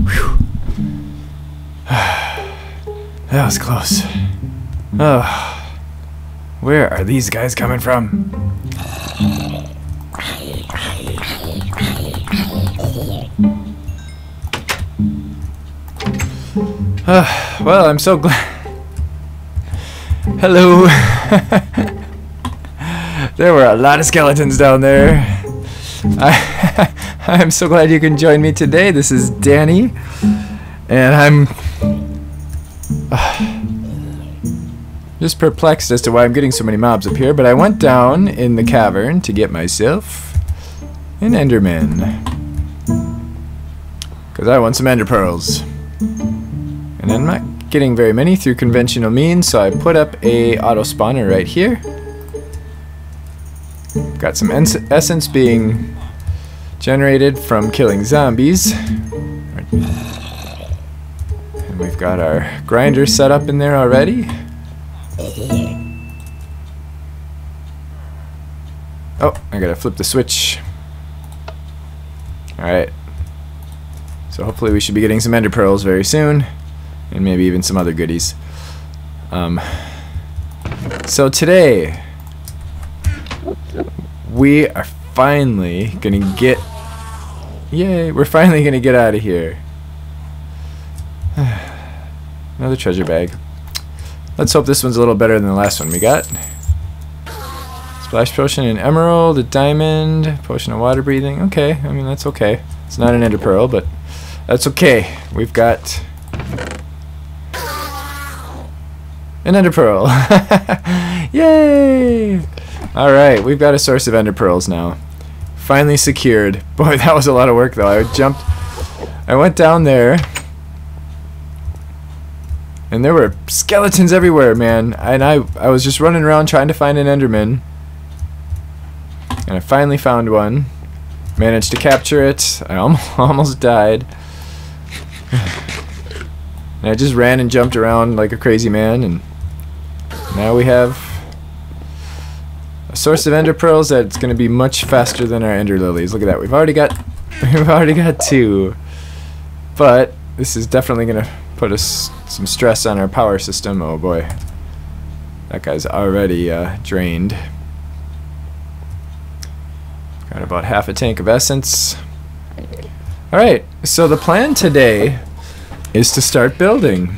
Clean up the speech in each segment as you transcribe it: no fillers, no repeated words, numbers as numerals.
Whew. That was close. Oh, where are these guys coming from? Well, I'm so glad. Hello. There were a lot of skeletons down there. I'm so glad you can join me today. This is Danny, and I'm just perplexed as to why I'm getting so many mobs up here, but I went down in the cavern to get myself an Enderman, because I want some Ender Pearls. And I'm not getting very many through conventional means, so I put up a auto spawner right here. Got some essence being generated from killing zombies. And we've got our grinder set up in there already. Oh, I gotta flip the switch. Alright. So hopefully we should be getting some Ender Pearls very soon. And maybe even some other goodies. So today, we are finally gonna get... Yay, we're finally gonna get out of here. Another treasure bag. Let's hope this one's a little better than the last one we got. Splash potion and emerald, a diamond, potion of water breathing. Okay, I mean that's okay. It's not an ender pearl, but that's okay. We've got an ender pearl. Yay! Alright, we've got a source of ender pearls now. Finally secured. Boy, that was a lot of work though. I went down there, and there were skeletons everywhere, man. And I was just running around trying to find an Enderman. And I finally found one. Managed to capture it. I almost died. And I just ran and jumped around like a crazy man, and now we have a source of ender pearls that's going to be much faster than our ender lilies. Look at that. We've already got two. But this is definitely going to put us some stress on our power system. Oh boy. That guy's already drained. Got about half a tank of essence. Alright, so the plan today is to start building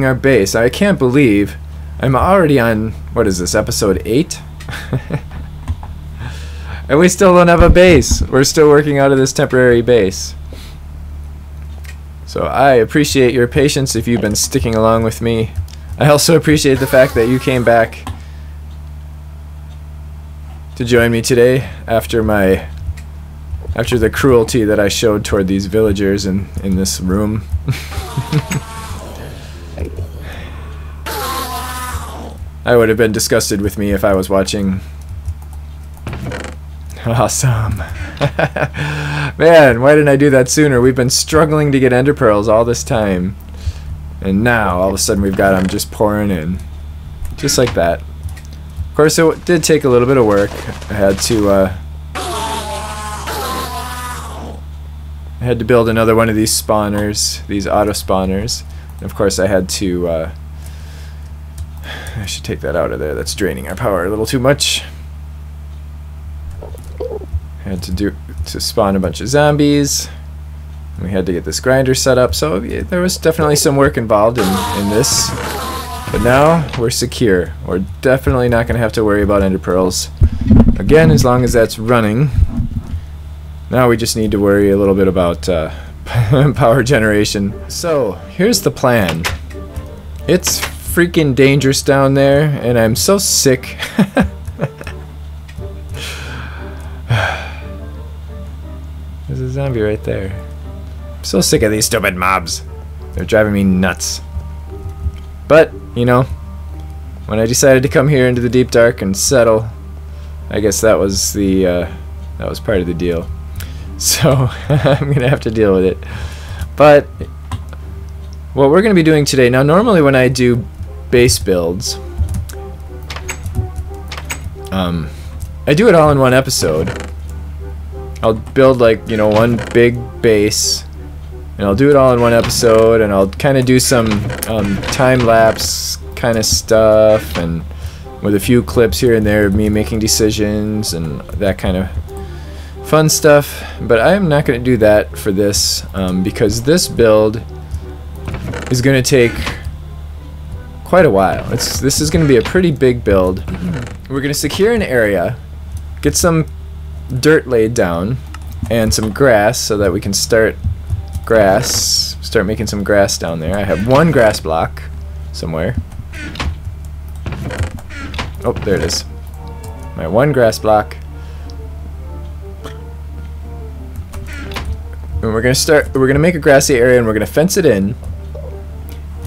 our base. I can't believe I'm already on, what is this, episode 8? And we still don't have a base. We're still working out of this temporary base. So I appreciate your patience if you've been sticking along with me. I also appreciate the fact that you came back to join me today after the cruelty that I showed toward these villagers in this room. I would have been disgusted with me if I was watching. Awesome. Man, why didn't I do that sooner? We've been struggling to get ender pearls all this time. And now, all of a sudden, we've got them just pouring in. Just like that. Of course, it did take a little bit of work. I had to build another one of these spawners, these auto spawners. And of course, I had to... I should take that out of there. That's draining our power a little too much. I had to spawn a bunch of zombies. We had to get this grinder set up, so yeah, there was definitely some work involved in this. But now we're secure. We're definitely not going to have to worry about ender pearls again, as long as that's running. Now we just need to worry a little bit about power generation. So here's the plan. It's freaking dangerous down there, and I'm so sick. There's a zombie right there. I'm so sick of these stupid mobs. They're driving me nuts. But, you know, when I decided to come here into the deep dark and settle, I guess that was part of the deal. So I'm gonna have to deal with it. But what we're gonna be doing today, now normally when I do base builds, I do it all in one episode. I'll build, like, you know, one big base, And I'll do it all in one episode, and I'll kind of do some time-lapse kind of stuff, and with a few clips here and there of me making decisions and that kind of fun stuff. But I am not going to do that for this, because this build is going to take quite a while. This is going to be a pretty big build. We're going to secure an area, get some dirt laid down, and some grass so that we can start making some grass down there. I have one grass block somewhere. Oh, there it is. My one grass block. And we're gonna make a grassy area, and we're gonna fence it in.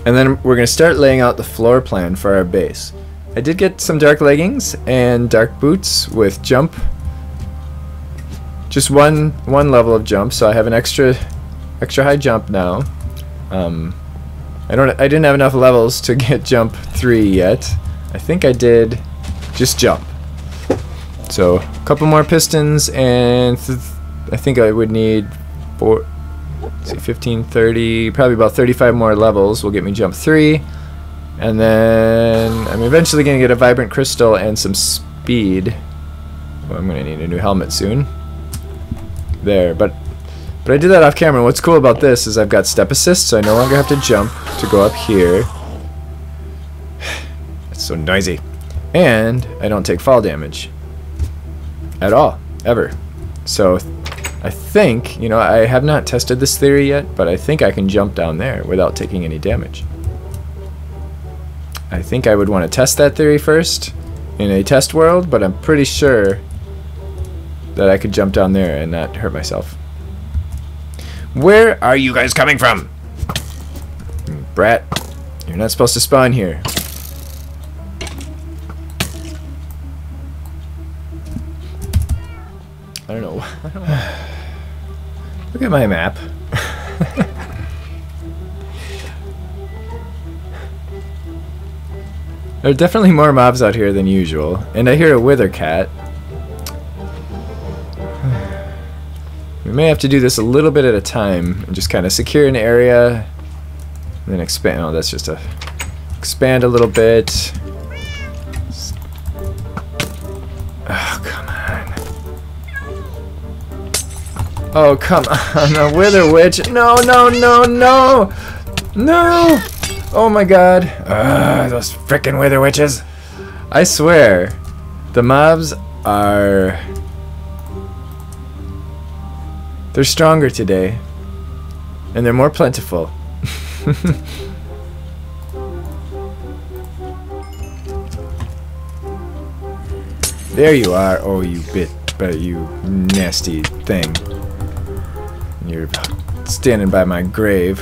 And then we're gonna start laying out the floor plan for our base. I did get some dark leggings and dark boots with jump. Just one level of jump, so I have an extra high jump now. I didn't have enough levels to get jump 3 yet. I think I did just jump. So a couple more pistons, and I think I would need 15, 30, probably about 35 more levels will get me jump 3. And then I'm eventually going to get a vibrant crystal and some speed. Well, I'm going to need a new helmet soon. There, but I did that off camera. What's cool about this is I've got step assist, so I no longer have to jump to go up here. It's so noisy. And I don't take fall damage at all, ever. So I think, you know, I have not tested this theory yet, but I think I can jump down there without taking any damage. I think I would want to test that theory first in a test world, but I'm pretty sure that I could jump down there and not hurt myself. Where are you guys coming from? Brat, you're not supposed to spawn here. I don't know. Look at my map. There are definitely more mobs out here than usual, and I hear a wither cat. We may have to do this a little bit at a time and just kind of secure an area and then expand. Oh, that's just a expand a little bit. Oh, come on. Oh, come on. A wither witch. No, no, no, no. No. Oh my god. Those frickin' wither witches. I swear, the mobs are... They're stronger today, and they're more plentiful. There you are. Oh, you you nasty thing. You're standing by my grave.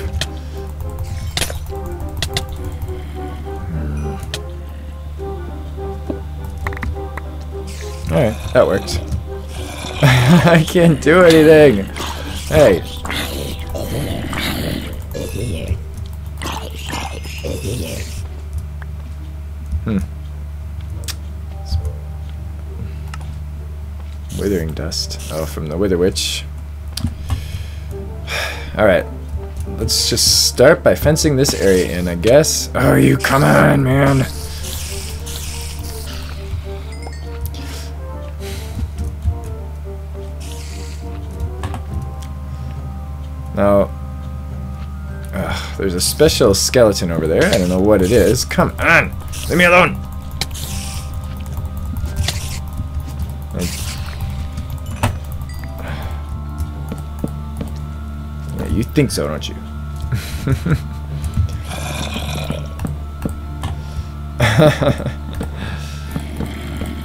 Alright, that worked. I can't do anything. Hey. Withering dust. Oh, from the Wither Witch. Alright. Let's just start by fencing this area in, I guess. Oh, you come on, man. Now, there's a special skeleton over there. I don't know what it is. Come on! Leave me alone! Yeah, you think so, don't you?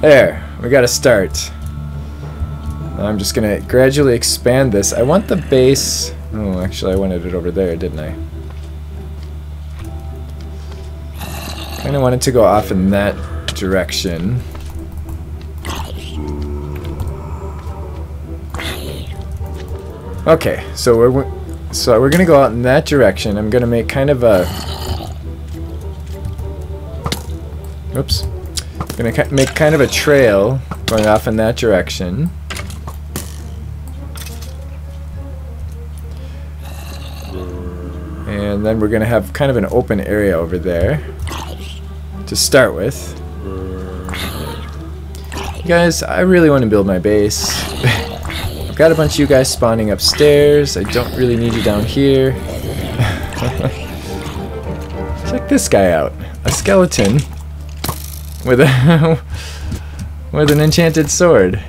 There, we got to start. I'm just going to gradually expand this. I want the base... Oh, actually I wanted it over there, didn't I? Kind of wanted to go off in that direction. Okay, so we're gonna go out in that direction. I'm gonna make kind of a... Oops. I'm gonna make kind of a trail going off in that direction. And then we're going to have kind of an open area over there to start with. You guys, I really want to build my base. I've got a bunch of you guys spawning upstairs. I don't really need you down here. Check this guy out. A skeleton with a with an enchanted sword.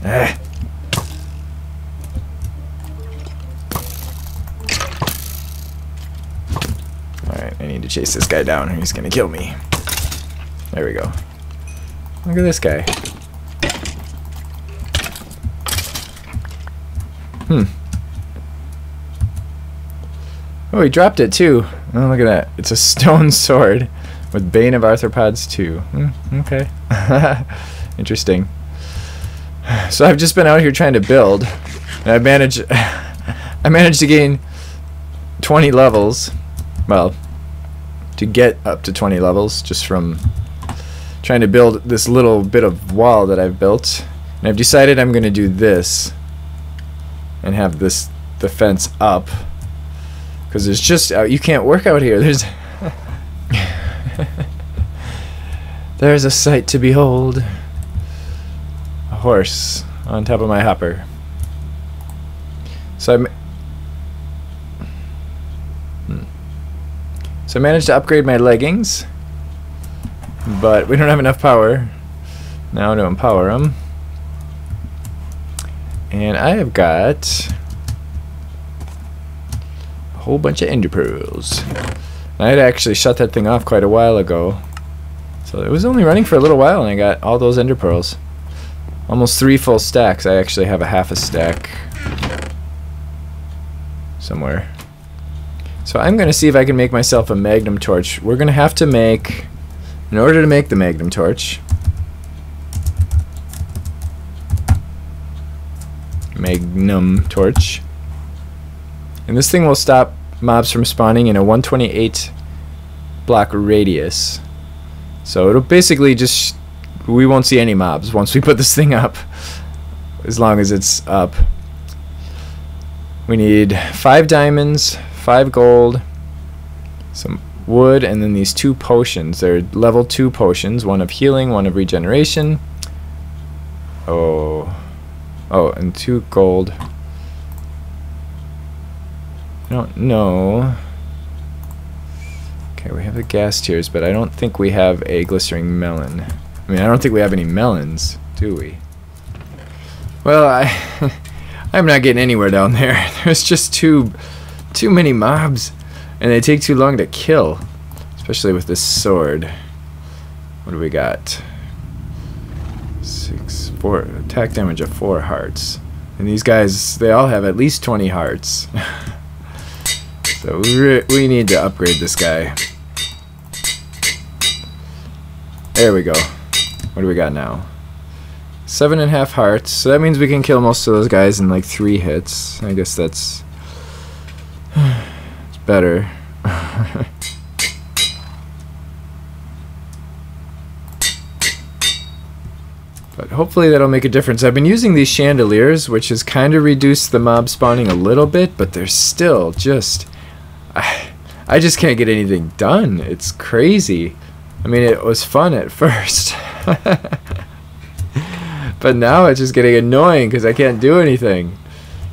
Ah. Alright, I need to chase this guy down or he's gonna kill me. There we go. Look at this guy. Oh, he dropped it too. Oh, look at that. It's a stone sword with Bane of Arthropods 2. Okay. Interesting. So I've just been out here trying to build, and I managed to gain 20 levels. Well, to get up to 20 levels just from trying to build this little bit of wall that I've built. And I've decided I'm going to do this and have the fence up. Because there's just, you can't work out here. There's a sight to behold. A horse on top of my hopper. So I managed to upgrade my leggings, but we don't have enough power now to empower them. And I have got whole bunch of ender pearls. I had actually shut that thing off quite a while ago, so it was only running for a little while and I got all those ender pearls. Almost 3 full stacks. I actually have a half a stack somewhere. So I'm gonna see if I can make myself a Magnum Torch. We're gonna have to make, in order to make the Magnum Torch, and this thing will stop mobs from spawning in a 128 block radius. So it'll basically just, we won't see any mobs once we put this thing up, as long as it's up. We need 5 diamonds, 5 gold, some wood, and then these 2 potions. They're level 2 potions, one of healing, one of regeneration. Oh, and 2 gold. I don't know. Okay, we have the gas tiers, but I don't think we have a glistering melon. I mean, I don't think we have any melons, do we? Well, I'm not getting anywhere down there. There's just too many mobs, and they take too long to kill, especially with this sword. What do we got? 4 attack damage of 4 hearts, and these guys, they all have at least 20 hearts. So we need to upgrade this guy. There we go. What do we got now? 7.5 hearts. So that means we can kill most of those guys in like 3 hits. I guess that's it's better. But hopefully that'll make a difference. I've been using these chandeliers, which has kind of reduced the mob spawning a little bit, but they're still just... I just can't get anything done. It's crazy. I mean, it was fun at first. But now it's just getting annoying because I can't do anything.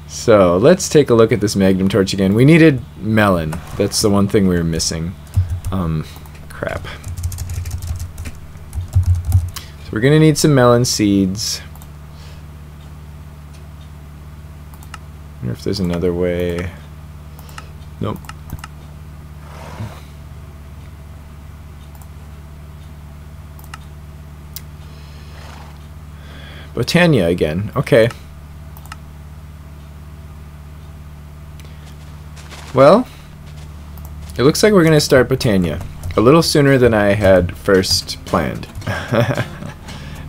So let's take a look at this Magnum Torch again. We needed melon. That's the one thing we were missing. Crap. So we're going to need some melon seeds. I wonder if there's another way. Nope. Botania again. Okay. Well, it looks like we're going to start Botania a little sooner than I had first planned.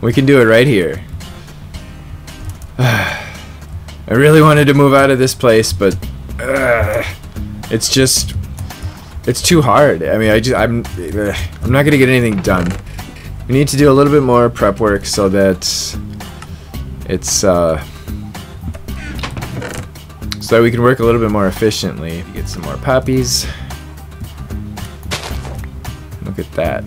We can do it right here. I really wanted to move out of this place, but it's too hard. I mean, I'm not going to get anything done. We need to do a little bit more prep work so that it's so so that we can work a little bit more efficiently. Get some more poppies. Look at that.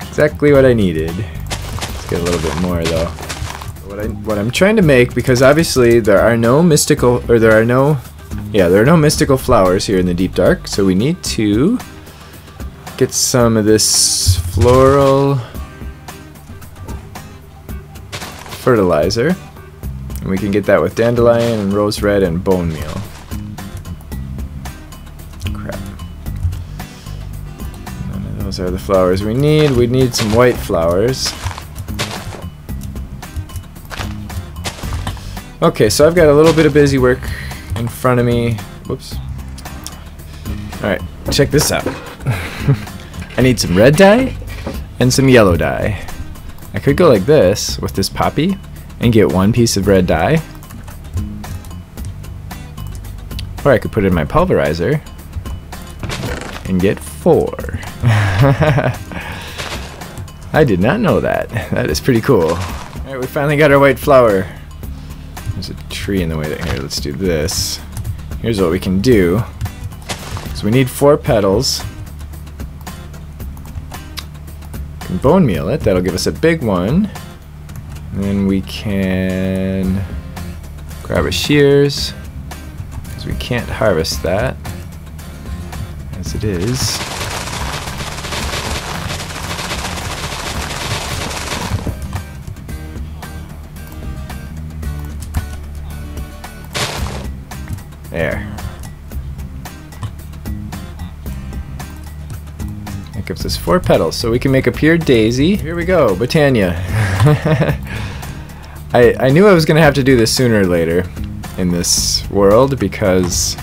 Exactly what I needed. Let's get a little bit more though. What I'm trying to make, because obviously there are no mystical mystical flowers here in the deep dark, so we need to get some of this floral fertilizer, and we can get that with dandelion and rose red and bone meal. Crap. None of those are the flowers we need. We need some white flowers. Okay, so I've got a little bit of busy work in front of me. Whoops. Alright, check this out. I need some red dye and some yellow dye. I could go like this with this poppy and get 1 piece of red dye. Or I could put it in my pulverizer and get 4. I did not know that. That is pretty cool. Alright, we finally got our white flower. There's a tree in the way there. Here, let's do this. Here's what we can do. So we need 4 petals. We can bone meal it. That'll give us a big one. And then we can grab a shears, because we can't harvest that as it is. There. That gives us 4 petals, so we can make a pure daisy. Here we go, Botania. I knew I was going to have to do this sooner or later in this world, because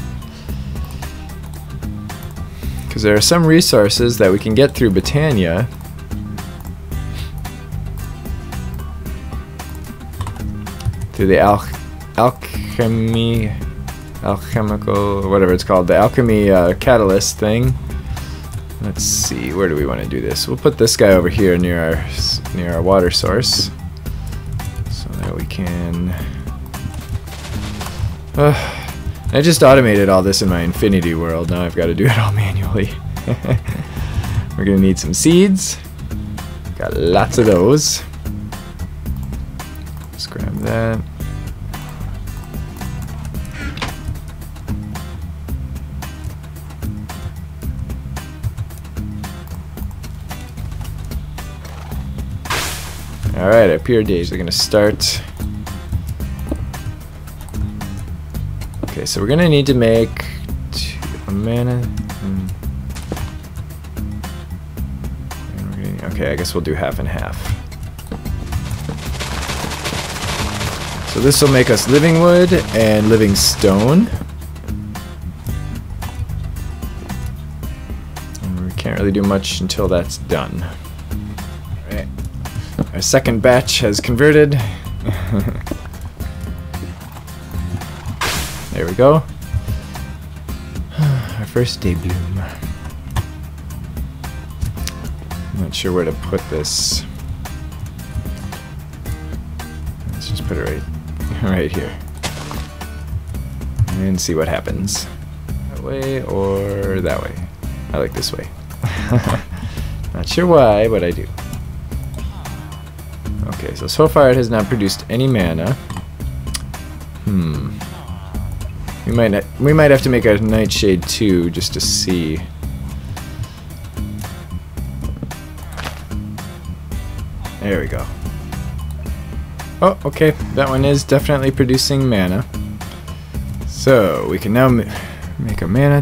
there are some resources that we can get through Botania through the alchemical, whatever it's called, the alchemy catalyst thing. Let's see, where do we want to do this? We'll put this guy over here near our water source, so that we can. I just automated all this in my infinity world. Now I've got to do it all manually. We're gonna need some seeds. Got lots of those. Let's grab that. Alright, our pure days are going to start. Okay, so we're going to need to make a mana. Okay, I guess we'll do half and half. So this will make us living wood and living stone. And we can't really do much until that's done. Alright. Our second batch has converted. There we go. Our first day bloom. I'm not sure where to put this. Let's just put it right here. And see what happens. That way or that way. I like this way. Not sure why, but I do. Okay, so far it has not produced any mana. We might have to make a nightshade too, just to see. There we go. Oh, okay, that one is definitely producing mana. So we can now make a mana.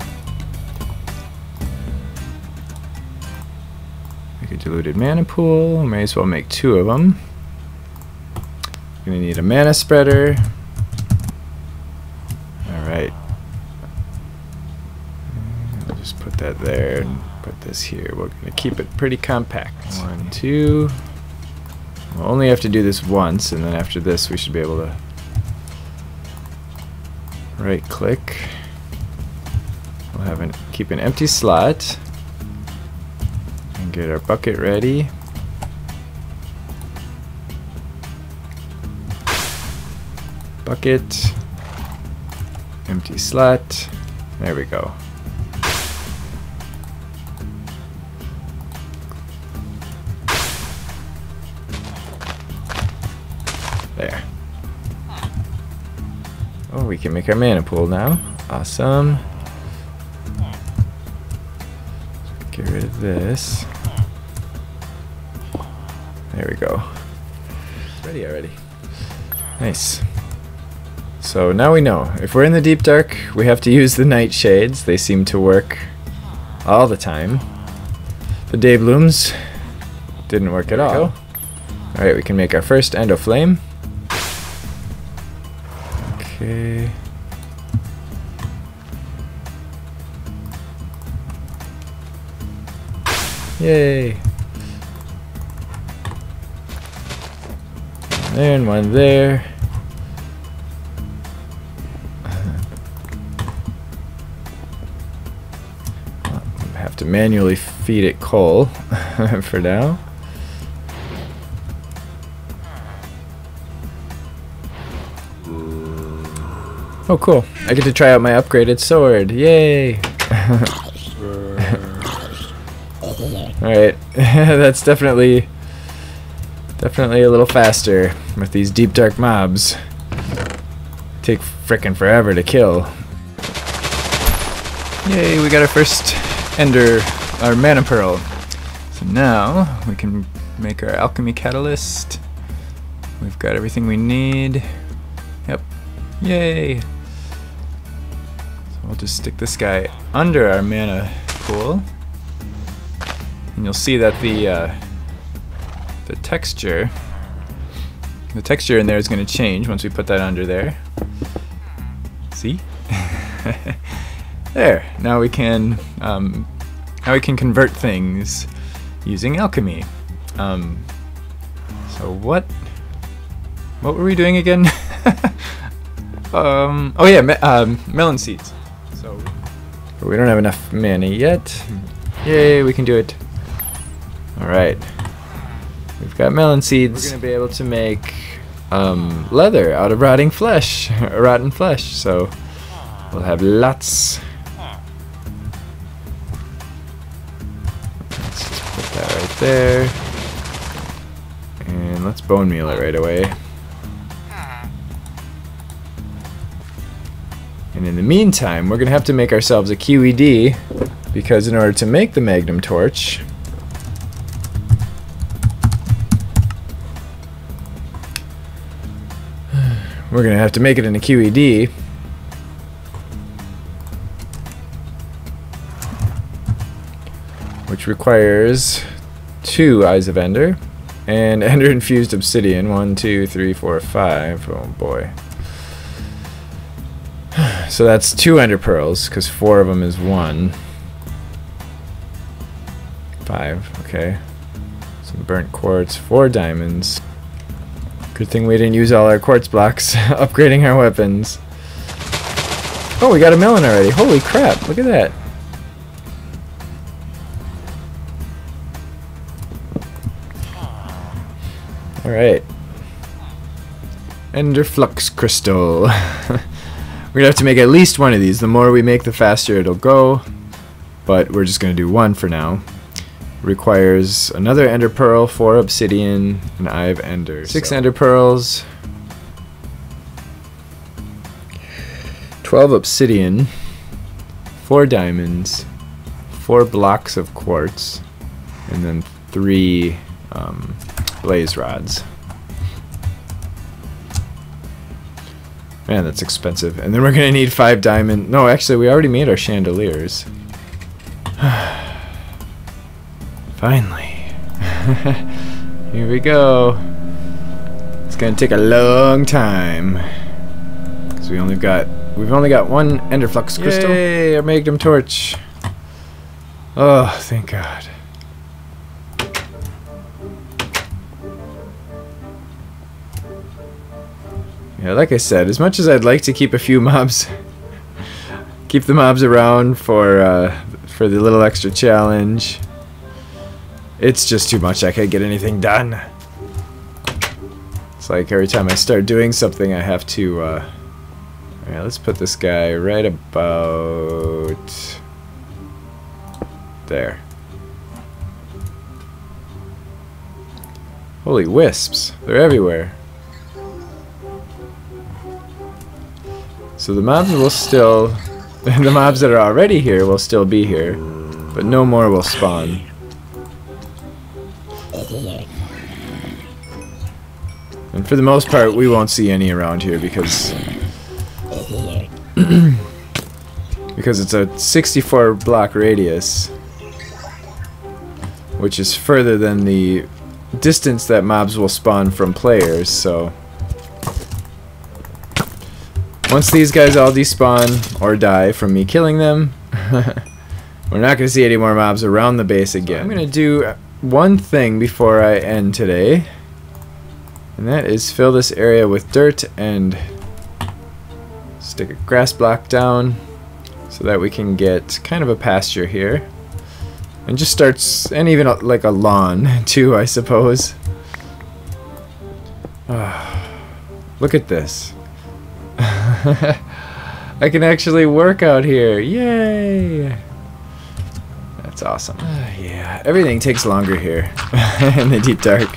Make a diluted mana pool. May as well make 2 of them. Gonna need a mana spreader. Alright. I'll just put that there and put this here. We're gonna keep it pretty compact. 1, 2. We'll only have to do this once, and then after this we should be able to right click. We'll keep an empty slot and get our bucket ready. Bucket, Empty slot. There we go. There. Oh, we can make our mana pool now. Awesome. Get rid of this. There we go. Ready already. Nice. So now we know. If we're in the deep dark, we have to use the nightshades. They seem to work all the time. The day blooms didn't work at all. Alright, we can make our first endo flame. Okay. Yay! There and one there. Have to manually feed it coal for now. Oh cool, I get to try out my upgraded sword, yay! Alright, that's definitely a little faster with these deep dark mobs. Take frickin' forever to kill. Yay, we got our first our mana pearl. So now we can make our alchemy catalyst. We've got everything we need. Yep. Yay! So we'll just stick this guy under our mana pool. And you'll see that the texture in there is going to change once we put that under there. See? There. Now we can convert things using alchemy. So what were we doing again? Oh yeah, melon seeds. So we don't have enough mana yet. Yay, we can do it. Alright. We've got melon seeds. We're going to be able to make leather out of rotten flesh. So we'll have lots. Let's just put that right there. And let's bone meal it right away. And in the meantime, we're going to have to make ourselves a QED, because in order to make the Magnum Torch, we're going to have to make it in a QED. Which requires 2 Eyes of Ender and Ender infused obsidian. 1, 2, 3, 4, 5. Oh boy. So that's 2 Ender pearls, because 4 of them is 1. 5, okay. Some burnt quartz, 4 diamonds. Good thing we didn't use all our quartz blocks upgrading our weapons. Oh, we got a melon already. Holy crap, look at that. Alright. Ender flux crystal. We're gonna have to make at least one of these. The more we make, the faster it'll go. But we're just gonna do one for now. Requires another ender pearl, 4 obsidian, and Eye of Ender. 6 ender pearls, 12 obsidian, 4 diamonds, 4 blocks of quartz, and then 3 blaze rods. Man, that's expensive. And then we're gonna need 5 diamond. No, actually, we already made our chandeliers. Finally. Here we go. It's gonna take a long time, because we've only got 1 ender flux crystal. Yay, our Magnum Torch. Oh, thank God. Yeah, like I said, as much as I'd like to keep a few mobs, keep the mobs around for the little extra challenge, it's just too much. I can't get anything done. It's like every time I start doing something, I have to Alright, let's put this guy right about there. Holy wisps, they're everywhere. So the mobs will still, the mobs that are already here will still be here, but no more will spawn. And for the most part, we won't see any around here because it's a 64 block radius, which is further than the distance that mobs will spawn from players. So once these guys all despawn or die from me killing them, we're not going to see any more mobs around the base again. I'm going to do one thing before I end today, and that is fill this area with dirt and stick a grass block down so that we can get kind of a pasture here. And just starts, and even like a lawn too, I suppose. Look at this. I can actually work out here. Yay! That's awesome. Yeah, everything takes longer here in the deep dark.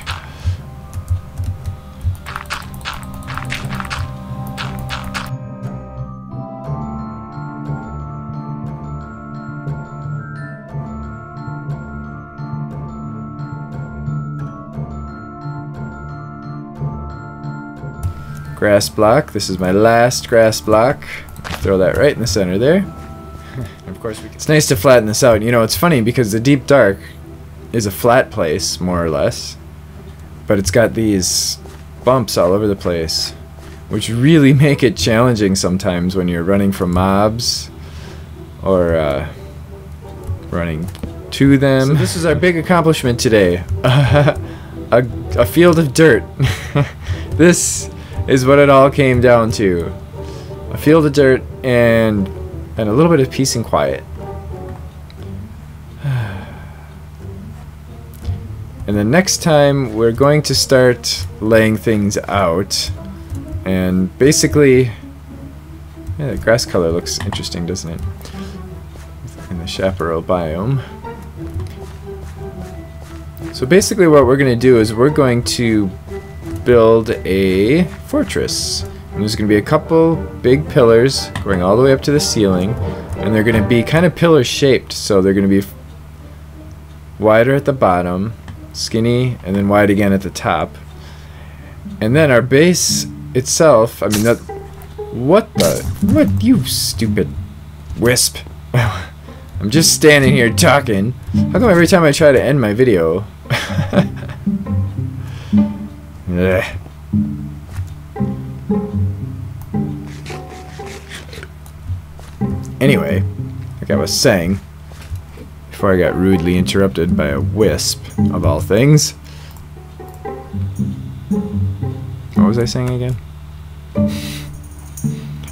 Grass block. This is my last grass block. Throw that right in the center there. Of course, it's nice to flatten this out. You know, it's funny because the deep dark is a flat place, more or less, but it's got these bumps all over the place, which really make it challenging sometimes when you're running from mobs or running to them. So this is our big accomplishment today. A field of dirt. This is what it all came down to. A field of dirt and a little bit of peace and quiet. And then next time we're going to start laying things out, and basically, yeah, the grass color looks interesting, doesn't it? In the chaparral biome. So basically what we're going to do is we're going to build a fortress. And there's going to be a couple big pillars going all the way up to the ceiling, and they're going to be kind of pillar shaped, so they're going to be wider at the bottom, skinny, and then wide again at the top. And then our base itself, I mean, that, what you stupid wisp. I'm just standing here talking. How come every time I try to end my video ugh. Anyway, like I was saying, before I got rudely interrupted by a wisp, of all things. What was I saying again?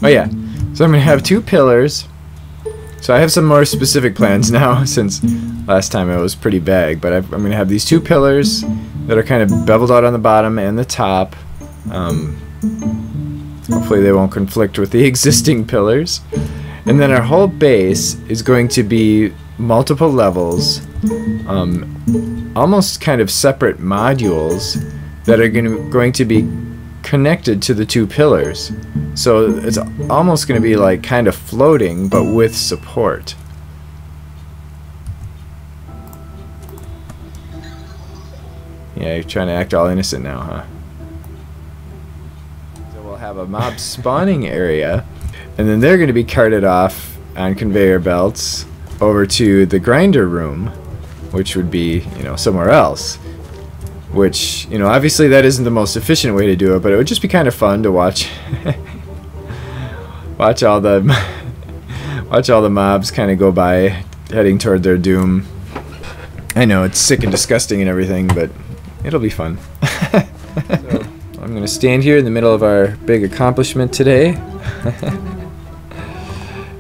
Oh yeah, so I'm going to have two pillars. So I have some more specific plans now, since last time it was pretty vague, but I'm going to have these two pillars that are kind of beveled out on the bottom and the top. Hopefully they won't conflict with the existing pillars. And then our whole base is going to be multiple levels, almost kind of separate modules that are going to be connected to the two pillars. So it's almost going to be like kind of floating, but with support. Yeah, you're trying to act all innocent now, huh? So we'll have a mob spawning area, and then they're going to be carted off on conveyor belts over to the grinder room, which would be, you know, somewhere else. Which, you know, obviously that isn't the most efficient way to do it, but it would just be kind of fun to watch. watch all the mobs kind of go by, heading toward their doom. I know it's sick and disgusting and everything, but it'll be fun. So, I'm gonna stand here in the middle of our big accomplishment today.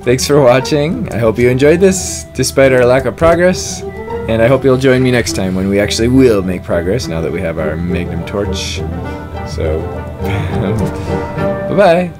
Thanks for watching. I hope you enjoyed this, despite our lack of progress. And I hope you'll join me next time when we actually will make progress, now that we have our Magnum Torch. So, bye-bye.